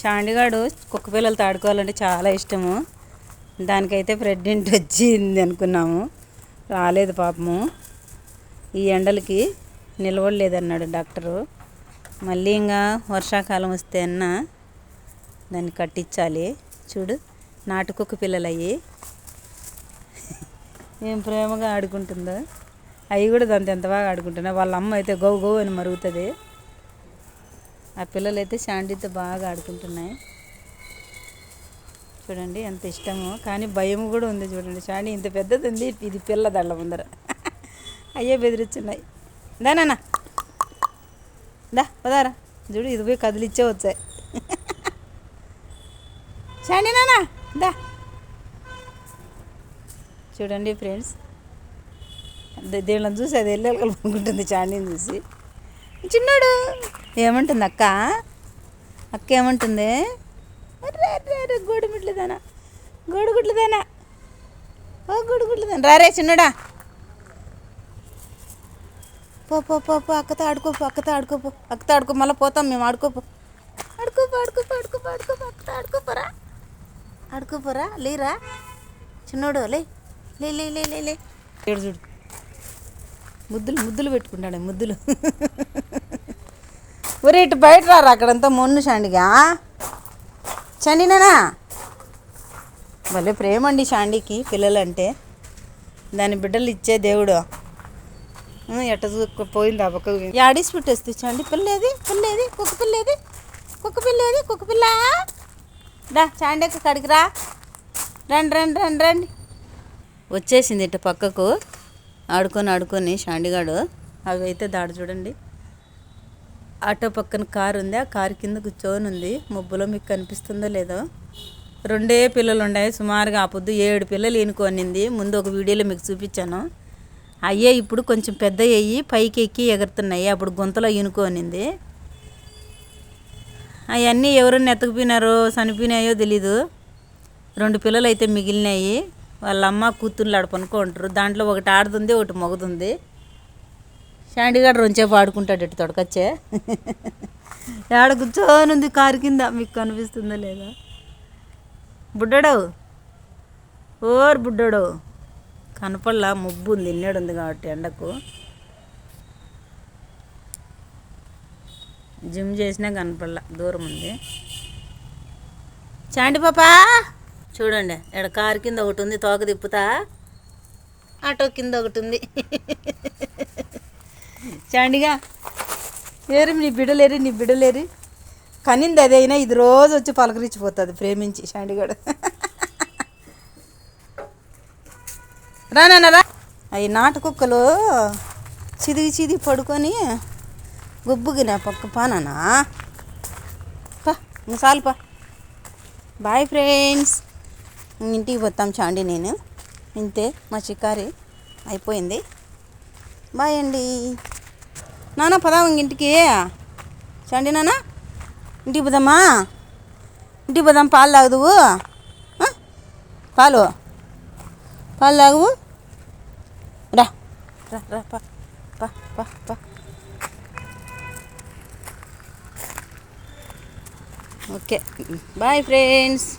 షాండిగాడు కుక్క పిల్లలతో ఆడుకోవాలంటే చాలా ఇష్టము. దానికైతే ప్రెగ్నెంట్ వచ్చింది అనుకున్నాము, రాలేదు పాపము. ఈ ఎండలకి నిలవలేదన్నాడు డాక్టరు. మళ్ళీ ఇంకా వర్షాకాలం వస్తే అన్న దాన్ని కట్టించాలి. చూడు నాటు కుక్క పిల్లలు అయ్యి ఏం ప్రేమగా ఆడుకుంటుందో. అవి కూడా దాంతో ఎంత బాగా ఆడుకుంటున్నాయి. వాళ్ళ అమ్మ అయితే గౌ గౌ అని మరుగుతుంది. ఆ పిల్లలు అయితే శాండీతో బాగా ఆడుకుంటున్నాయి. చూడండి ఎంత ఇష్టమో, కానీ భయం కూడా ఉంది. చూడండి శాండీ ఇంత పెద్దది ఉంది, ఇది పిల్ల దళ్ళ ముందర అయ్యే బెదిరిస్తున్నాయి. దానా దా పదారా, చూడు ఇది పోయి కదిలిచ్చే వచ్చాయి. శాండీ నానా దా. చూడండి ఫ్రెండ్స్, దీళ్ళని చూసి అది వెళ్ళాలనుకుంటుంది. శాండీని చూసి చిన్నాడు ఏమంటుంది అక్క, అక్క ఏమంటుంది? అరే గోడుగుడ్లదానా, గోడుగుడ్లదానా, ఓ గోడుగుడ్లదానా, రారే చిన్నడా, పో పో పో పో, అక్కతో ఆడుకోపో, అక్కతో ఆడుకోపో, అక్కతో ఆడుకో, మళ్ళీ పోతాం మేము. ఆడుకోపో ఆడుకోపో ఆడుకోపో ఆడుకోపో ఆడుకోపో, అక్కతో ఆడుకోపోరా, ఆడుకోపోరా, లేరా చిన్నోడు, లే లే లే లే లే లే. చూడు ముద్దులు ముద్దులు పెట్టుకుంటాడు, ముద్దులు. ఒరే ఇటు బయట రారా, అక్కడంతా మొన్ను షాండిగా. షాండీనా భలే ప్రేమ అండి షాండీకి పిల్లలంటే. దాని బిడ్డలు ఇచ్చే దేవుడు. ఎట్ట పోయింది ఆ పక్క యాడీసి పెట్టేస్తే చాండి. పిల్లేది పిల్లేది, కుక్క పిల్లేది, కుక్క పిల్లేది, కుక్క పిల్ల రా చాండీకి కడికి రా, రండి రండి రండి రండి. వచ్చేసింది ఇటు పక్కకు ఆడుకొని ఆడుకొని షాండిగాడు. అవి అయితే దాడు చూడండి. ఆటో పక్కన కారు ఉంది, ఆ కారు కింద కూర్చొని ఉంది. మబ్బులో మీకు కనిపిస్తుందో లేదో. 2 పిల్లలు ఉన్నాయి సుమారుగా. ఆ పొద్దు 7 పిల్లలు ఈనుకొనింది. ముందు ఒక వీడియోలో మీకు చూపించాను. అయ్యే ఇప్పుడు కొంచెం పెద్ద అయ్యి పైకి ఎక్కి ఎగురుతున్నాయి. అప్పుడు గుంతలో ఈనుకొనింది. అవన్నీ ఎవరన్నా ఎత్తకపోయినారో చనిపోయినాయో తెలీదు. 2 పిల్లలు అయితే మిగిలినాయి. వాళ్ళ అమ్మ కూతుర్లు ఆడ పనుకుంటారు. దాంట్లో ఒకటి ఆడుతుంది, ఒకటి మొగుతుంది. షాండీగాడు రొంచేపు ఆడుకుంటాడు. ఇటు తొడకొచ్చే ఆడ కూర్చొని ఉంది కారు కింద, మీకు కనిపిస్తుందో లేదా. బుడ్డాడు, ఓర్ బుడ్డాడు కనపల్లా, ముబ్బు ఉంది, ఇన్నేడు కాబట్టి ఎండకు. జిమ్ చేసినా కనపల్లా, దూరం ఉంది. చాండి పాపా చూడండి, ఇక్కడ కారు కింద ఒకటి ఉంది, తోక తిప్పుతా. ఆటో కింద ఒకటి ఉంది. చాండిగా ఏరి నీ బిడ్డలేరి, నీ బిడ్డలేరి. కనింది అదైనా ఇది రోజు వచ్చి పలకరించిపోతుంది ప్రేమించి షాండిగాడు. రానా అవి నాటు కుక్కలు చిదిగి చిదిగి పడుకొని గుబ్బుగిన పక్క పానా పా, చాలు పా. బాయ్ ఫ్రెండ్స్, ఇంటికి పోతాం చాండి నేను. ఇంతే మా చికారి అయిపోయింది. బాయ్ అండి. నాన్న పదాం ఇంటికి. చాండి నాన్న ఇంటికి పోదామా, ఇంటికి పోదాం. పాలు తాగుదువు, పాలు పాలు తాగువు. రా రా రా పా పా పా పా. Okay bye friends.